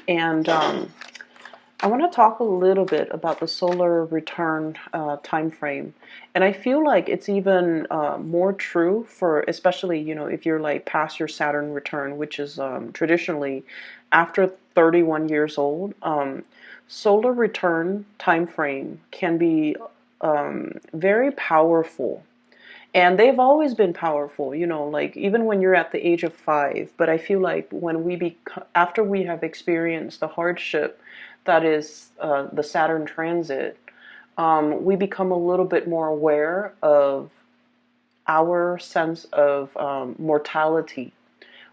And I want to talk a little bit about the solar return time frame. And I feel like it's even more true for, especially, if you're like past your Saturn return, which is traditionally after 31 years old. Solar return time frame can be very powerful, and they've always been powerful, like even when you're at the age of 5. But I feel like when after we have experienced the hardship that is the Saturn transit, we become a little bit more aware of our sense of mortality.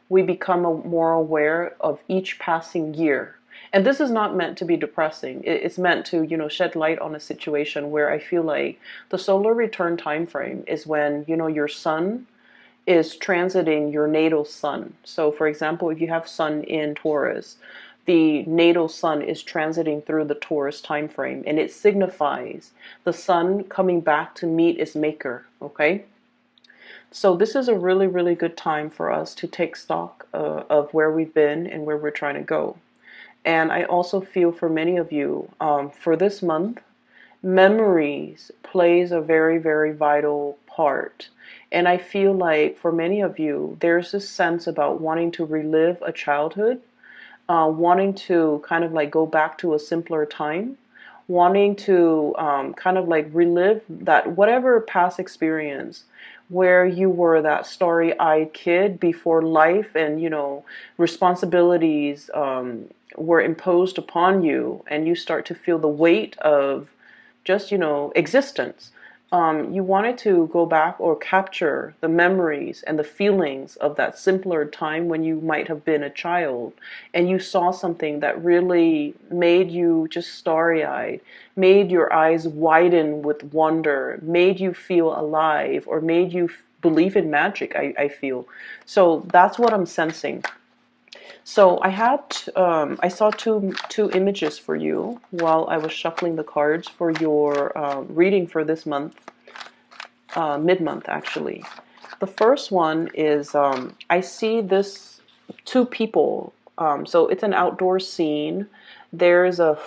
We become more aware of each passing year. And this is not meant to be depressing. It's meant to, shed light on a situation where I feel like the solar return time frame is when, your sun is transiting your natal sun. So for example, if you have sun in Taurus, the natal sun is transiting through the Taurus time frame, and it signifies the sun coming back to meet its maker, okay? So this is a really, really good time for us to take stock of where we've been and where we're trying to go. And I also feel for many of you, for this month, memories plays a very, very vital part. And I feel like for many of you, there's this sense about wanting to relive a childhood, wanting to kind of like go back to a simpler time, wanting to kind of like relive that whatever past experience where you were that starry-eyed kid before life and responsibilities were imposed upon you, and you start to feel the weight of just existence. You wanted to go back or capture the memories and the feelings of that simpler time when you might have been a child, and you saw something that really made you just starry-eyed, made your eyes widen with wonder, made you feel alive, or made you believe in magic, I feel. So that's what I'm sensing. So I saw two images for you while I was shuffling the cards for your reading for this month, mid-month actually. The first one is I see this two people. So it's an outdoor scene. There's a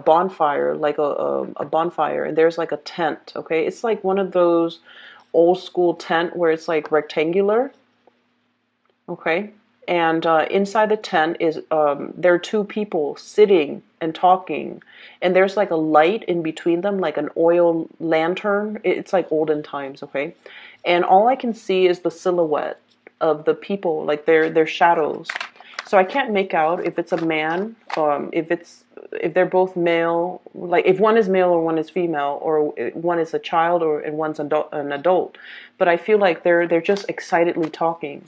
bonfire, like a bonfire, and there's like a tent. Okay, it's like one of those old school tent where it's like rectangular. Okay. And inside the tent is there are two people sitting and talking, and there's like a light in between them, like an oil lantern. It's like olden times, okay? And all I can see is the silhouette of the people, like their shadows. So I can't make out if it's a man, if they're both male, like if one is male or one is female, or one is a child and one's an adult. But I feel like they're just excitedly talking.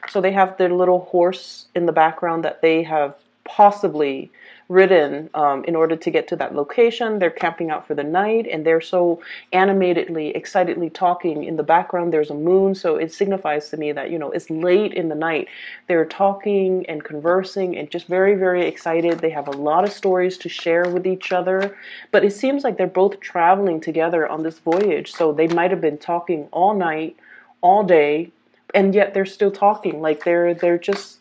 So they have their little horse in the background that they have possibly ridden in order to get to that location. They're camping out for the night, and they're so animatedly, excitedly talking. In the background, there's a moon, so it signifies to me that, it's late in the night. They're talking and conversing and just very, very excited. They have a lot of stories to share with each other, but it seems like they're both traveling together on this voyage, so they might have been talking all night, all day, and yet they're still talking. Like they're just,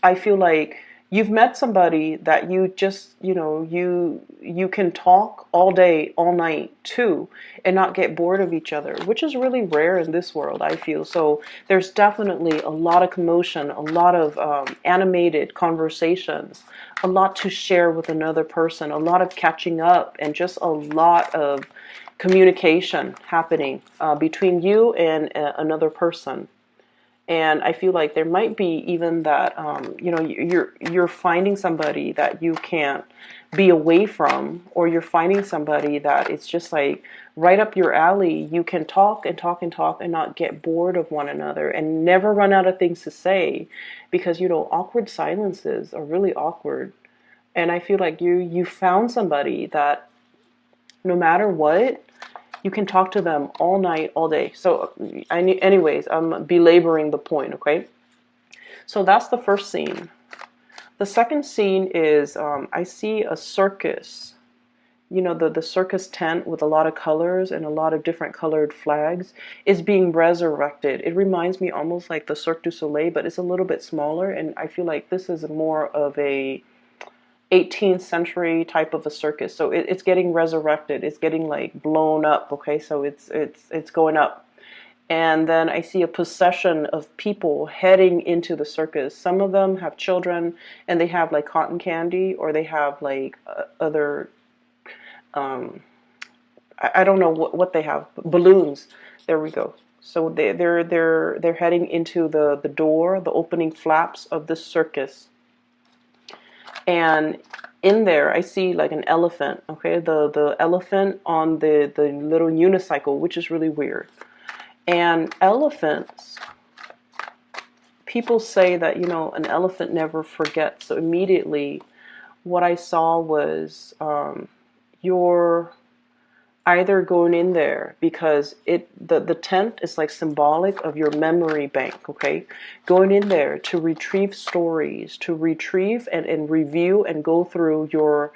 I feel like you've met somebody that you just, you can talk all day, all night too, and not get bored of each other, which is really rare in this world, I feel. So there's definitely a lot of commotion, a lot of animated conversations, a lot to share with another person, a lot of catching up, and just a lot of communication happening between you and another person. And I feel like there might be even that, you're finding somebody that you can't be away from, or you're finding somebody that it's just like right up your alley. You can talk and talk and talk and not get bored of one another and never run out of things to say, because, awkward silences are really awkward. And I feel like you found somebody that no matter what, you can talk to them all night, all day. So anyways, I'm belaboring the point, okay? So that's the first scene. The second scene is I see a circus, you know, the circus tent with a lot of colors and a lot of different colored flags is being resurrected. It reminds me almost like the Cirque du Soleil, but it's a little bit smaller, and I feel like this is more of a 18th century type of a circus. So it's getting resurrected. It's getting like blown up. Okay, so it's going up. And then I see a procession of people heading into the circus. Some of them have children, and they have like cotton candy, or they have like other, um, I don't know what they have, balloons. There we go. So they're heading into the door, the opening flaps of this circus. And in there, I see like an elephant. Okay, the elephant on the little unicycle, which is really weird. And elephants, people say that, you know, an elephant never forgets. So immediately, what I saw was you're either going in there because the tent is like symbolic of your memory bank, okay? Going in there to retrieve stories, to retrieve and review and go through your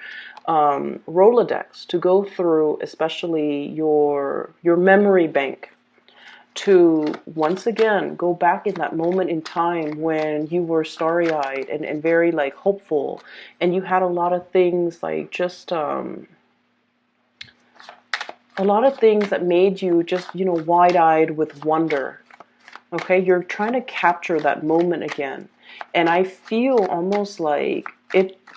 Rolodex, to go through especially your memory bank, to once again go back in that moment in time when you were starry-eyed and very like hopeful, and you had a lot of things like just a lot of things that made you just, you know, wide-eyed with wonder. Okay, you're trying to capture that moment again. And I feel almost like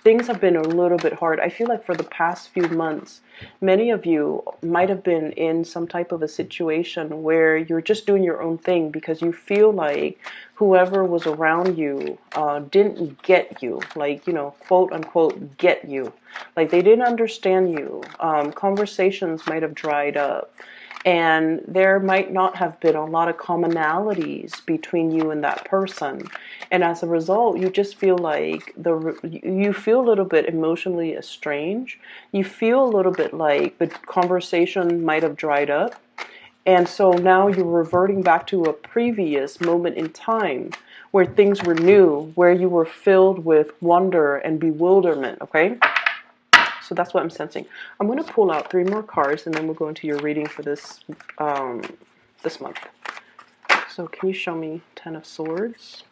things have been a little bit hard. I feel like for the past few months, many of you might have been in some type of a situation where you're just doing your own thing because you feel like whoever was around you didn't get you, like, you know, quote unquote, get you. Like they didn't understand you. Conversations might have dried up. And there might not have been a lot of commonalities between you and that person. And as a result, you just feel like you feel a little bit emotionally estranged. You feel a little bit like the conversation might have dried up. And so now you're reverting back to a previous moment in time where things were new, where you were filled with wonder and bewilderment, okay? So that's what I'm sensing. I'm going to pull out 3 more cards, and then we'll go into your reading for this this month. So can you show me 10 of Swords?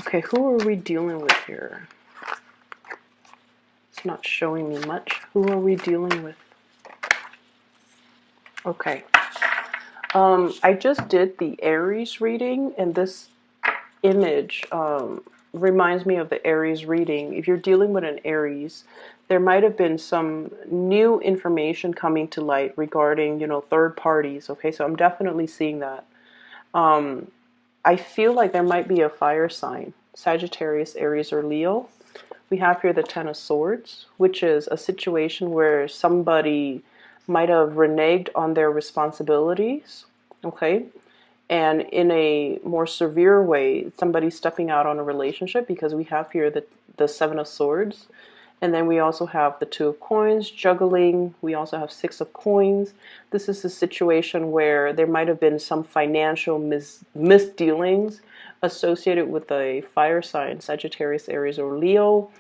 Okay, who are we dealing with here? It's not showing me much. Who are we dealing with? Okay. I just did the Aries reading, and this image reminds me of the Aries reading. If you're dealing with an Aries, there might have been some new information coming to light regarding, you know, third parties. Okay, so I'm definitely seeing that. I feel like there might be a fire sign, Sagittarius, Aries, or Leo. We have here the 10 of Swords, which is a situation where somebody might have reneged on their responsibilities, okay? And in a more severe way, somebody stepping out on a relationship, because we have here the 7 of Swords. And then we also have the 2 of Coins, juggling. We also have 6 of Coins. This is a situation where there might have been some financial misdealings associated with a fire sign, Sagittarius, Aries, or Leo.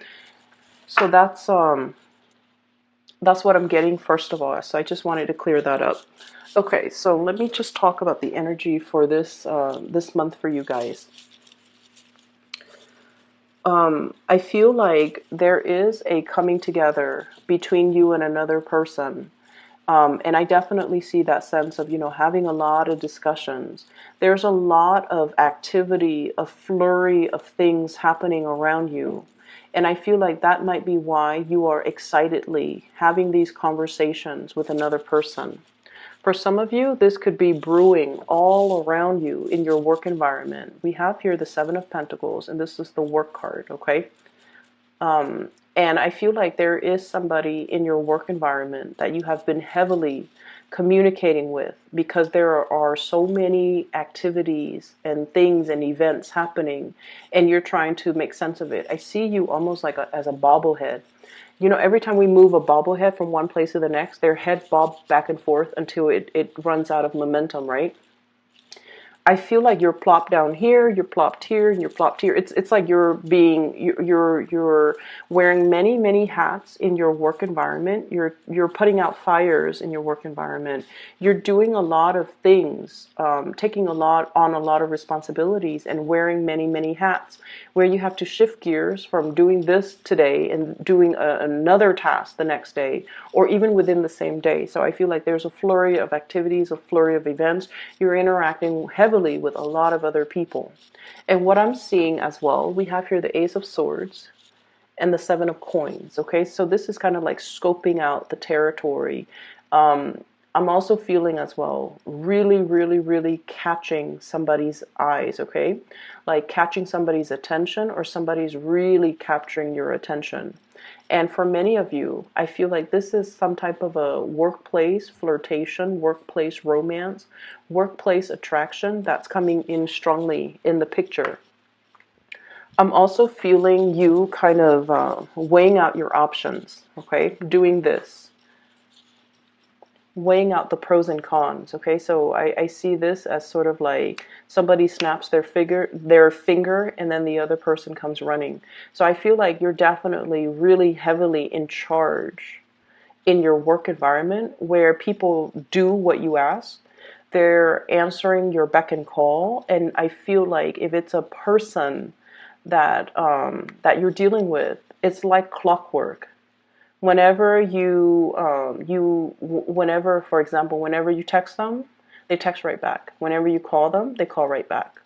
So that's what I'm getting first of all. So I just wanted to clear that up. Okay, so let me just talk about the energy for this this month for you guys. I feel like there is a coming together between you and another person. And I definitely see that sense of, you know, having a lot of discussions. There's a lot of activity, a flurry of things happening around you. And I feel like that might be why you are excitedly having these conversations with another person. For some of you, this could be brewing all around you in your work environment. We have here the 7 of Pentacles, and this is the work card, okay? And I feel like there is somebody in your work environment that you have been heavily communicating with, because there are so many activities and things and events happening, and you're trying to make sense of it. I see you almost like as a bobblehead. You know, every time we move a bobblehead from one place to the next, their head bobs back and forth until it runs out of momentum, right? I feel like you're plopped down here, you're plopped here, and you're plopped here. It's like you're wearing many hats in your work environment. You're putting out fires in your work environment. You're doing a lot of things, taking a lot of responsibilities, and wearing many hats. Where you have to shift gears from doing this today and doing another task the next day, or even within the same day. So I feel like there's a flurry of activities, a flurry of events. You're interacting heavily with a lot of other people. And what I'm seeing as well, we have here the Ace of Swords and the Seven of Coins. Okay, so this is kind of like scoping out the territory. I'm also feeling as well, really catching somebody's eyes, okay? Like catching somebody's attention, or somebody's really capturing your attention. And for many of you, I feel like this is some type of a workplace flirtation, workplace romance, workplace attraction that's coming in strongly in the picture. I'm also feeling you kind of weighing out your options, okay? Doing this, weighing out the pros and cons. Okay, so I see this as sort of like somebody snaps their finger and then the other person comes running. So I feel like you're definitely really heavily in charge in your work environment, where people do what you ask. They're answering your beck and call. And I feel like if it's a person that you're dealing with, it's like clockwork. Whenever, for example, whenever you text them, they text right back. Whenever you call them, they call right back.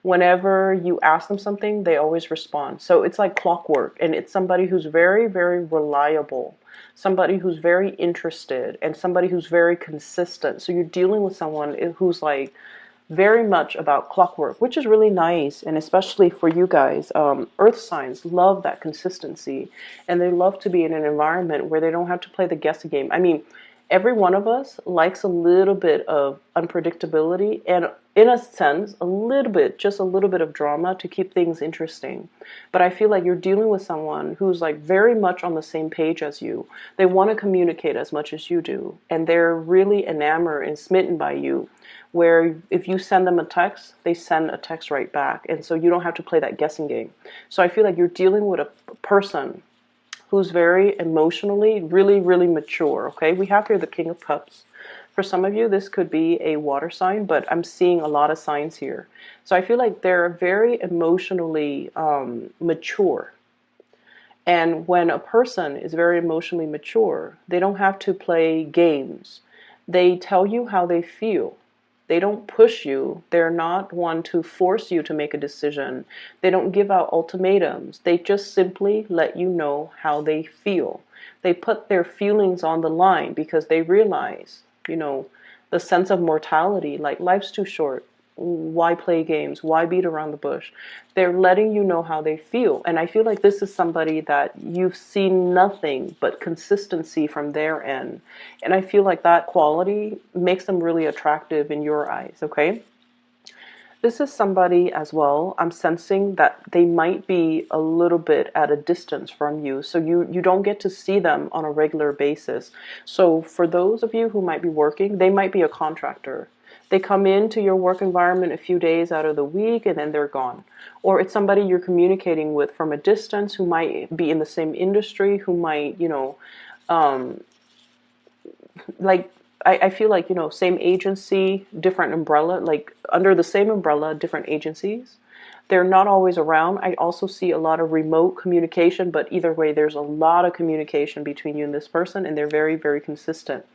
Whenever you ask them something, they always respond. So it's like clockwork, and it's somebody who's very reliable, somebody who's very interested, and somebody who's very consistent. So you're dealing with someone who's like very much about clockwork, which is really nice. And especially for you guys, earth signs love that consistency, and they love to be in an environment where they don't have to play the guessing game. I mean, every one of us likes a little bit of unpredictability, and in a sense, just a little bit of drama to keep things interesting. But I feel like you're dealing with someone who's like very much on the same page as you. They want to communicate as much as you do, and they're really enamored and smitten by you, where if you send them a text, they send a text right back. And so you don't have to play that guessing game. So I feel like you're dealing with a person who's very emotionally, really mature, okay? We have here the King of Cups. For some of you, this could be a water sign, but I'm seeing a lot of signs here. So I feel like they're very emotionally mature. And when a person is very emotionally mature, they don't have to play games. They tell you how they feel. They don't push you. They're not one to force you to make a decision. They don't give out ultimatums. They just simply let you know how they feel. They put their feelings on the line because they realize, the sense of mortality, like life's too short. Why play games? Why beat around the bush? They're letting you know how they feel. And I feel like this is somebody that you've seen nothing but consistency from their end. And I feel like that quality makes them really attractive in your eyes, okay? This is somebody as well, I'm sensing that they might be a little bit at a distance from you. So you don't get to see them on a regular basis. So for those of you who might be working, they might be a contractor. They come into your work environment a few days out of the week and then they're gone. Or it's somebody you're communicating with from a distance who might be in the same industry, who might, like, I feel like, same agency, different umbrella, like under the same umbrella, different agencies. They're not always around. I also see a lot of remote communication, but either way, there's a lot of communication between you and this person, and they're very consistent.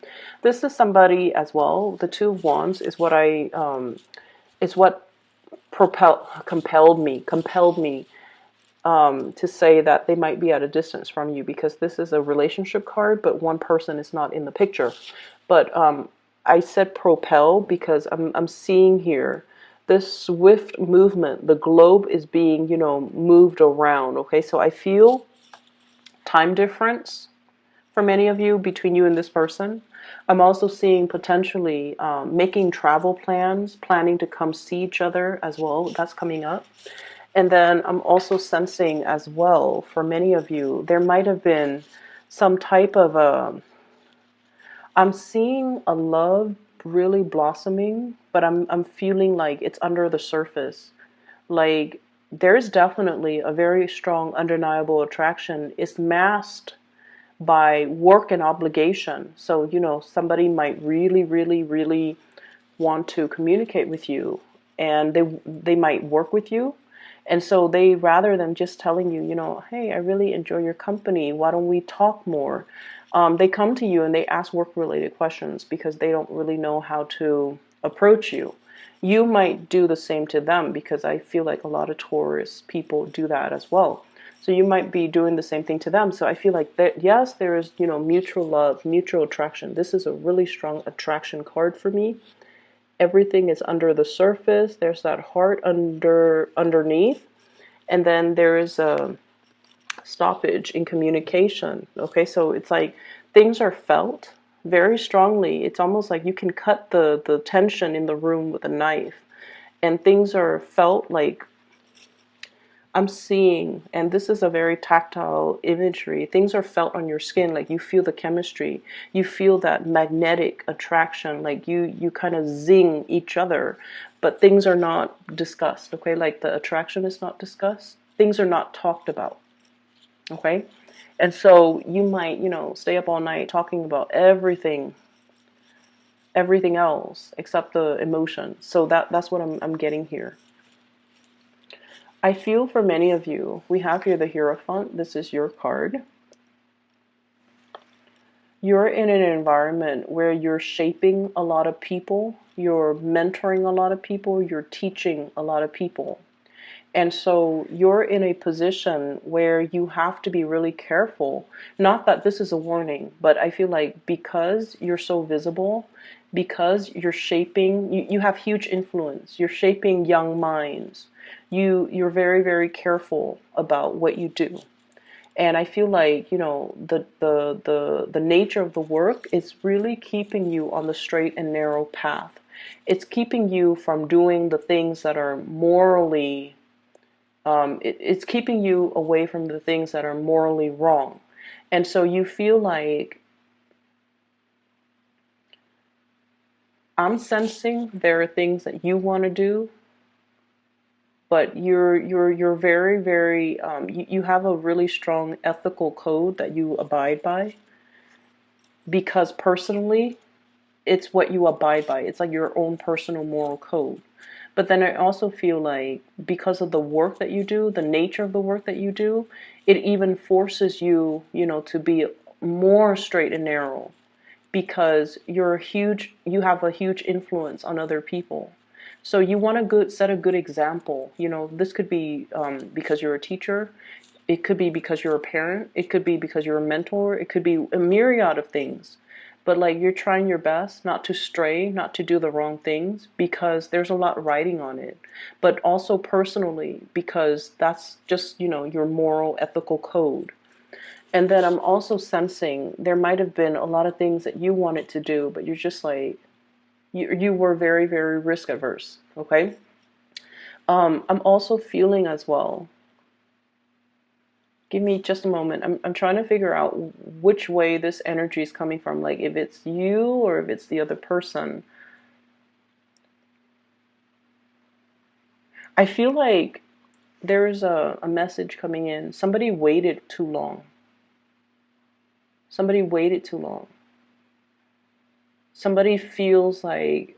This is somebody as well. The Two of Wands is what compelled me to say that they might be at a distance from you, because this is a relationship card, but one person is not in the picture. But I said propel because I'm seeing here this swift movement. The globe is being, moved around. Okay, so I feel time difference for many of you between you and this person. I'm also seeing potentially making travel plans, planning to come see each other as well. That's coming up. And then I'm also sensing as well, for many of you, there might have been some type of I'm seeing a love really blossoming, but I'm feeling like it's under the surface. Like there's definitely a very strong undeniable attraction. It's masked by work and obligation. So, somebody might really, really, really want to communicate with you, and they might work with you. And so they, rather than just telling you, hey, I really enjoy your company, why don't we talk more? They come to you and they ask work related questions because they don't really know how to approach you. You might do the same to them, because I feel like a lot of Taurus people do that as well. So you might be doing the same thing to them. So I feel like that, yes, there is, mutual love, mutual attraction. This is a really strong attraction card for me. Everything is under the surface. There's that heart underneath, and then there is a stoppage in communication. Okay, so it's like things are felt very strongly. It's almost like you can cut the tension in the room with a knife, and things are felt like, I'm seeing, and this is a very tactile imagery, things are felt on your skin, like you feel the chemistry, you feel that magnetic attraction, like you kind of zing each other, but things are not discussed, okay? Like the attraction is not discussed, things are not talked about, okay? And so you might, stay up all night talking about everything else except the emotion. So that's what I'm getting here. I feel for many of you, we have here the Hierophant. This is your card. You're in an environment where you're shaping a lot of people, you're mentoring a lot of people, you're teaching a lot of people. And so you're in a position where you have to be really careful. Not that this is a warning, but I feel like because you're so visible, because you're shaping, you have huge influence, you're shaping young minds. You're very, very careful about what you do. And I feel like, the nature of the work is really keeping you on the straight and narrow path. It's keeping you from doing the things that are morally, it's keeping you away from the things that are morally wrong. And so you feel like, I'm sensing there are things that you want to do, but you're very, very, you have a really strong ethical code that you abide by, because personally it's what you abide by. It's like your own personal moral code. But then I also feel like, because of the work that you do, the nature of the work that you do, it even forces you, to be more straight and narrow, because you have a huge influence on other people. So you want to set a good example. This could be because you're a teacher. It could be because you're a parent. It could be because you're a mentor. It could be a myriad of things. But like, you're trying your best not to stray, not to do the wrong things, because there's a lot riding on it. But also personally, because that's just, your moral, ethical code. And then I'm also sensing there might have been a lot of things that you wanted to do, but you're just like, you were very, very risk averse, okay? I'm also feeling as well, give me just a moment. I'm trying to figure out which way this energy is coming from, like if it's you or if it's the other person. I feel like there's a message coming in. Somebody waited too long. Somebody waited too long. Somebody feels like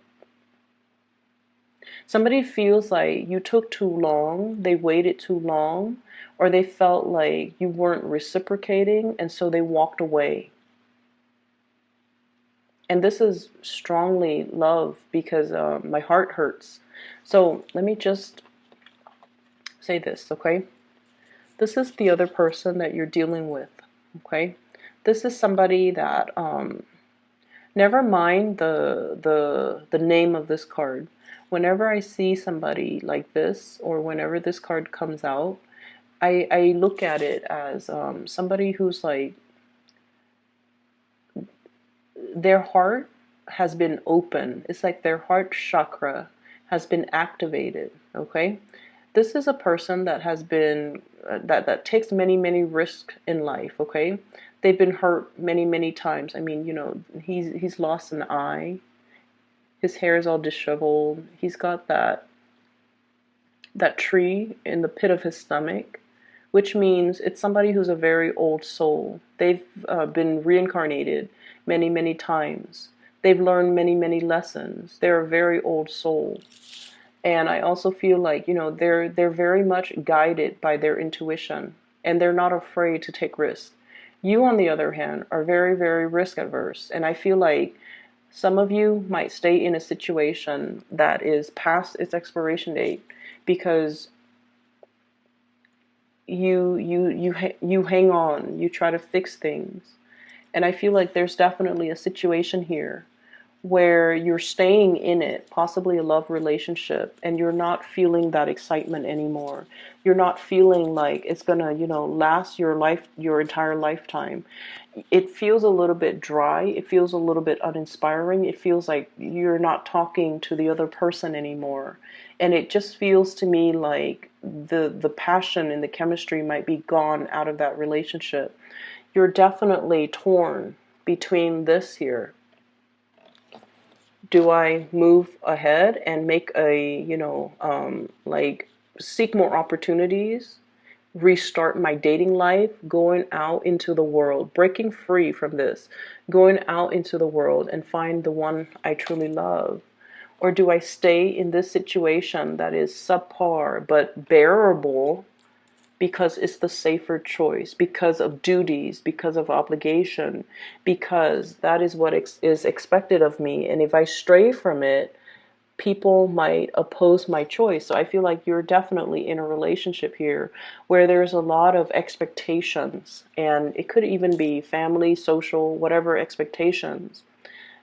you took too long, they waited too long, or they felt like you weren't reciprocating, and so they walked away. And this is strongly love, because my heart hurts. So let me just say this, okay? This is the other person that you're dealing with, okay? This is somebody that, never mind the name of this card. Whenever I see somebody like this, or whenever this card comes out, I look at it as somebody who's like, their heart has been open. It's like their heart chakra has been activated, okay? This is a person that has been, that takes many, many risks in life, okay? They've been hurt many, many times. I mean, he's lost an eye. His hair is all disheveled. He's got that tree in the pit of his stomach, which means it's somebody who's a very old soul. They've been reincarnated many, many times. They've learned many, many lessons. They're a very old soul. And I also feel like, they're very much guided by their intuition, and they're not afraid to take risks. You, on the other hand, are very, very risk adverse. And I feel like some of you might stay in a situation that is past its expiration date because you hang on, you try to fix things. And I feel like there's definitely a situation here where you're staying in it, possibly a love relationship, and you're not feeling that excitement anymore. You're not feeling like it's gonna, last your entire lifetime. It feels a little bit dry. It feels a little bit uninspiring. It feels like you're not talking to the other person anymore. And it just feels to me like the passion and the chemistry might be gone out of that relationship. You're definitely torn between this here. Do I move ahead and make seek more opportunities, restart my dating life, going out into the world, breaking free from this, going out into the world and find the one I truly love? Or do I stay in this situation that is subpar but bearable because it's the safer choice, because of duties, because of obligation, because that is what is expected of me. And if I stray from it, people might oppose my choice. So I feel like you're definitely in a relationship here where there's a lot of expectations, and it could even be family, social, whatever expectations.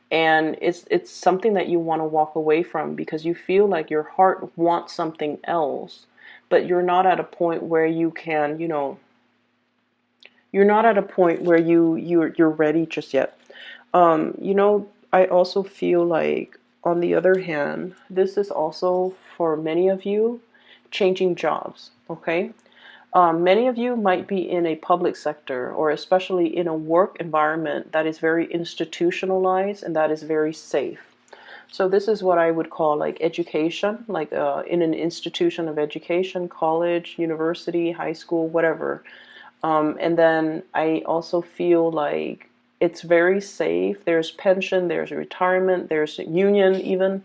And it's something that you want to walk away from because you feel like your heart wants something else, but you're not at a point where you can, you're not at a point where you're ready just yet. I also feel like, on the other hand, this is also for many of you changing jobs. Okay. Many of you might be in a public sector, or especially in a work environment that is very institutionalized and that is very safe. So this is what I would call like education, like in an institution of education, college, university, high school, whatever. And then I also feel like it's very safe. There's pension, there's retirement, there's union even.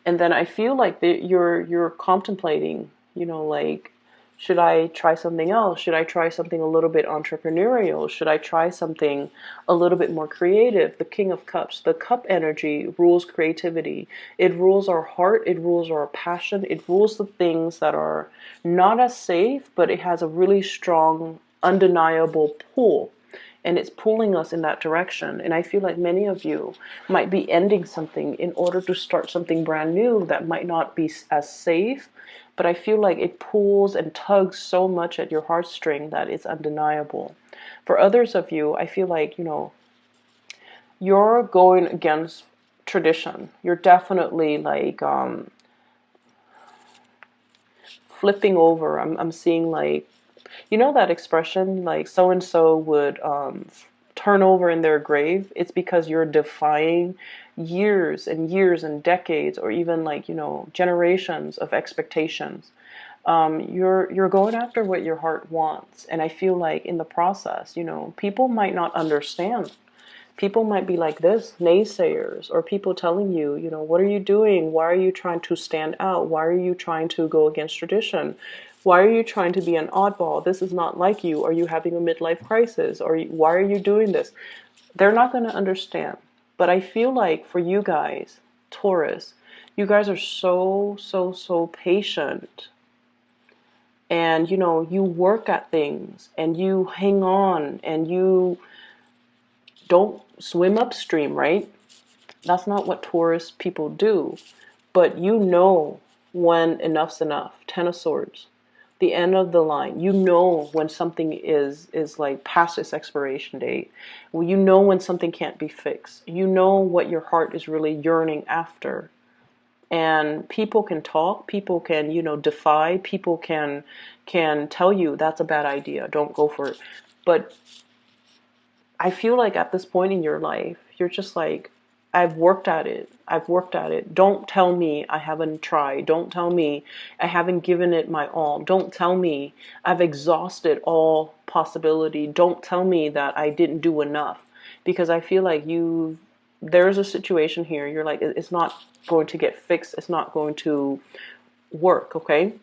And then I feel like you're contemplating, like, should I try something else? Should I try something a little bit entrepreneurial? Should I try something a little bit more creative? The King of Cups, the cup energy rules creativity. It rules our heart. It rules our passion. It rules the things that are not as safe, but it has a really strong, undeniable pull. And it's pulling us in that direction. And I feel like many of you might be ending something in order to start something brand new that might not be as safe, but I feel like it pulls and tugs so much at your heartstring that it's undeniable. For others of you, I feel like, you're going against tradition. You're definitely like flipping over. I'm seeing like, that expression, like so and so would turn over in their grave. It's because you're defying years and years and decades, or even like generations of expectations. You're going after what your heart wants, and I feel like in the process, people might not understand. People might be like this, naysayers, or people telling you, what are you doing? Why are you trying to stand out? Why are you trying to go against tradition? Why are you trying to be an oddball? This is not like you. Are you having a midlife crisis? Or why are you doing this? They're not going to understand. But I feel like for you guys, Taurus, you guys are so, so, so patient. And, you work at things and you hang on and you don't swim upstream, right? That's not what Taurus people do. But when enough's enough. Ten of Swords. The end of the line. When something is like past its expiration date. Well, when something can't be fixed. What your heart is really yearning after. And people can talk, people can, defy, people can tell you that's a bad idea, don't go for it. But I feel like at this point in your life, you're just like, I've worked at it. I've worked at it. Don't tell me I haven't tried. Don't tell me I haven't given it my all. Don't tell me I've exhausted all possibility. Don't tell me that I didn't do enough. Because I feel like there's a situation here. You're like, it's not going to get fixed. It's not going to work, okay?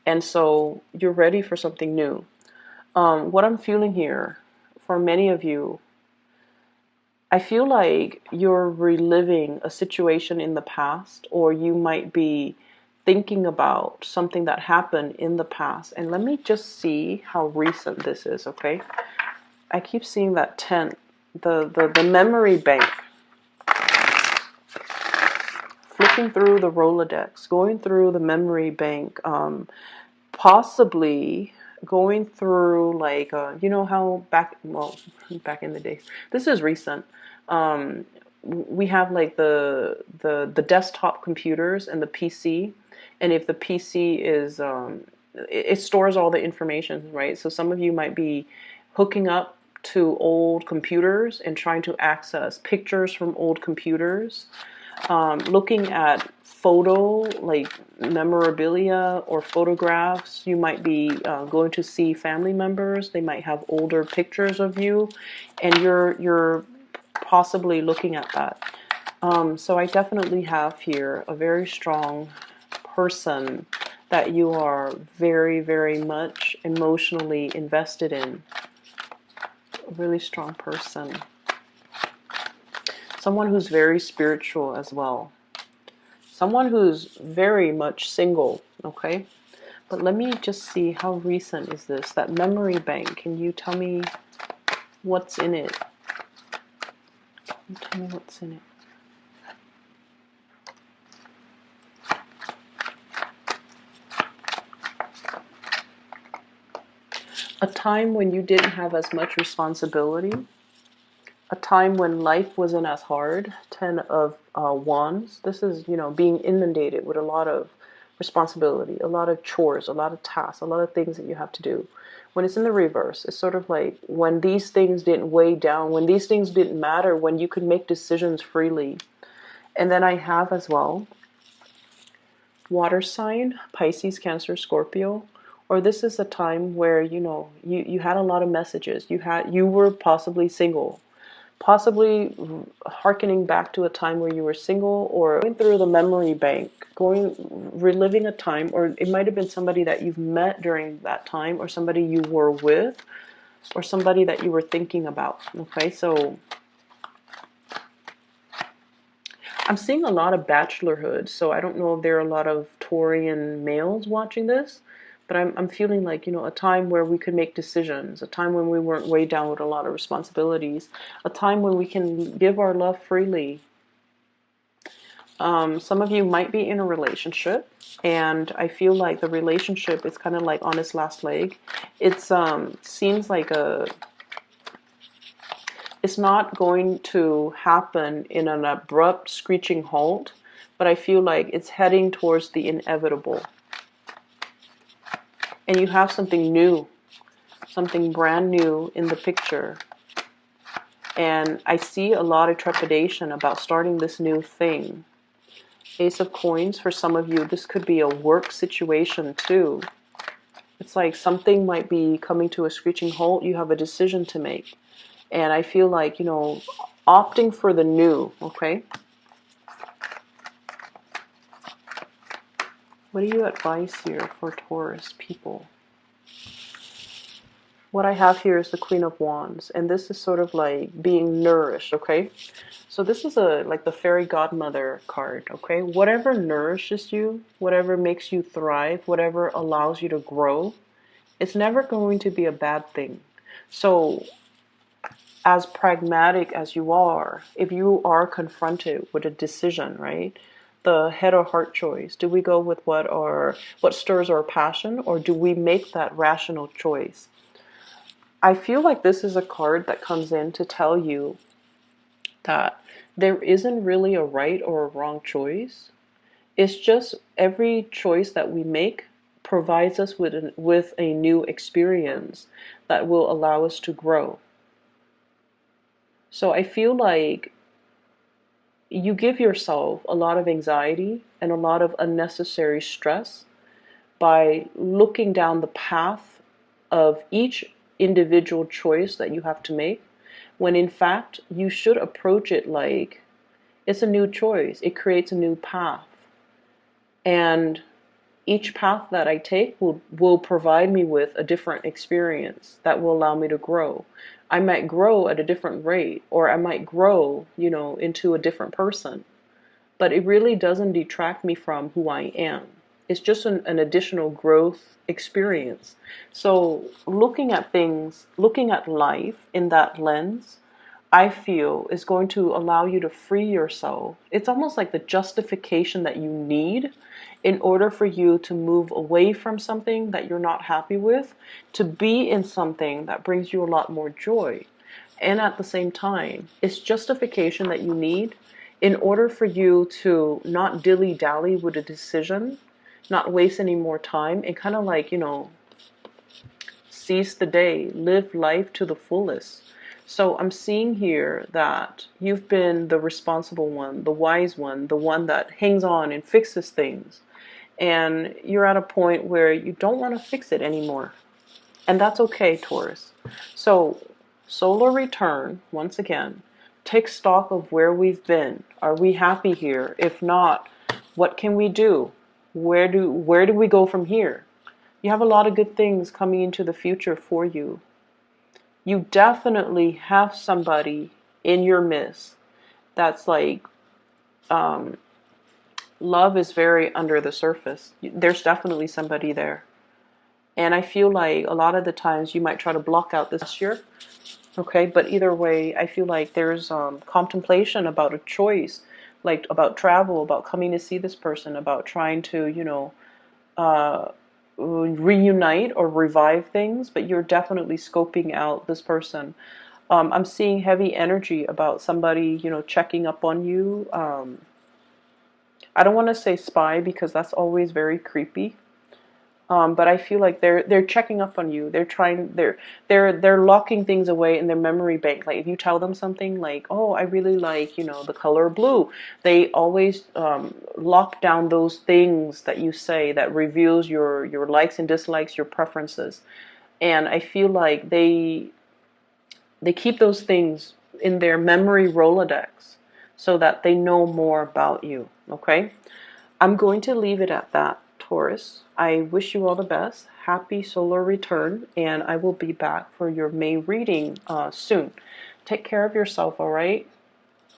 And so you're ready for something new. What I'm feeling here for many of you, I feel like you're reliving a situation in the past, or you might be thinking about something that happened in the past. And let me just see how recent this is, okay? I keep seeing that tent, the memory bank. Flipping through the Rolodex, going through the memory bank, possibly going through like, you know how back in the days, this is recent, we have like the desktop computers and the PC, and if the PC is it stores all the information, right? So some of you might be hooking up to old computers and trying to access pictures from old computers, looking at like memorabilia or photographs. You might be going to see family members. They might have older pictures of you, and you're possibly looking at that. So I definitely have here a very strong person that you are very, very much emotionally invested in. A really strong person. Someone who's very spiritual as well. Someone who's very much single, okay? But let me just see, how recent is this? That memory bank, can you tell me what's in it? Can you tell me what's in it? A time when you didn't have as much responsibility. A time when life wasn't as hard. 10 of Wands. This is, being inundated with a lot of responsibility, a lot of chores, a lot of tasks, a lot of things that you have to do. When it's in the reverse, it's sort of like when these things didn't weigh down, when these things didn't matter, when you could make decisions freely. And then I have as well, water sign, Pisces, Cancer, Scorpio. Or this is a time where, you had a lot of messages. You were possibly single. Possibly hearkening back to a time where you were single, or going through the memory bank, reliving a time, or it might have been somebody that you've met during that time, or somebody you were with, or somebody that you were thinking about. Okay, so I'm seeing a lot of bachelorhood, so I don't know if there are a lot of Taurian males watching this, but I'm feeling like, a time where we could make decisions, a time when we weren't weighed down with a lot of responsibilities, a time when we can give our love freely. Some of you might be in a relationship, and I feel like the relationship is kind of like on its last leg. It seems like it's not going to happen in an abrupt, screeching halt, but I feel like it's heading towards the inevitable. And you have something new, something brand new in the picture. And I see a lot of trepidation about starting this new thing. Ace of Coins, for some of you, this could be a work situation too. It's like something might be coming to a screeching halt. You have a decision to make. And I feel like, opting for the new, okay? What do you advise here for Taurus people? What I have here is the Queen of Wands, and this is sort of like being nourished, okay? So this is like the fairy godmother card, okay? Whatever nourishes you, whatever makes you thrive, whatever allows you to grow, it's never going to be a bad thing. So as pragmatic as you are, if you are confronted with a decision, right? The head or heart choice. Do we go with what stirs our passion, or do we make that rational choice? I feel like this is a card that comes in to tell you that there isn't really a right or a wrong choice. It's just every choice that we make provides us with a new experience that will allow us to grow. So I feel like you give yourself a lot of anxiety and a lot of unnecessary stress by looking down the path of each individual choice that you have to make, when in fact you should approach it like it's a new choice. It creates a new path. And each path that I take will provide me with a different experience that will allow me to grow. I might grow at a different rate, or I might grow, into a different person. But it really doesn't detract me from who I am. It's just an additional growth experience. So looking at things, looking at life in that lens, I feel is going to allow you to free yourself. It's almost like the justification that you need in order for you to move away from something that you're not happy with, to be in something that brings you a lot more joy. And at the same time, it's justification that you need in order for you to not dilly-dally with a decision, not waste any more time, and kind of like, seize the day, live life to the fullest. So I'm seeing here that you've been the responsible one, the wise one, the one that hangs on and fixes things. And you're at a point where you don't want to fix it anymore. And that's okay, Taurus. So, solar return, once again, take stock of where we've been. Are we happy here? If not, what can we do? Where do we go from here? You have a lot of good things coming into the future for you. You definitely have somebody in your midst that's like, love is very under the surface. There's definitely somebody there. And I feel like a lot of the times you might try to block out this year. Okay, but either way, I feel like there's contemplation about a choice, like about travel, about coming to see this person, about trying to, reunite or revive things, but you're definitely scoping out this person. I'm seeing heavy energy about somebody, checking up on you. I don't want to say spy because that's always very creepy. But I feel like they're checking up on you. They're locking things away in their memory bank. Like if you tell them something like, "Oh, I really like the color blue," they always lock down those things that you say that reveals your likes and dislikes, your preferences. And I feel like they keep those things in their memory Rolodex so that they know more about you. Okay, I'm going to leave it at that. Taurus, I wish you all the best. Happy solar return, and I will be back for your May reading soon. Take care of yourself, all right?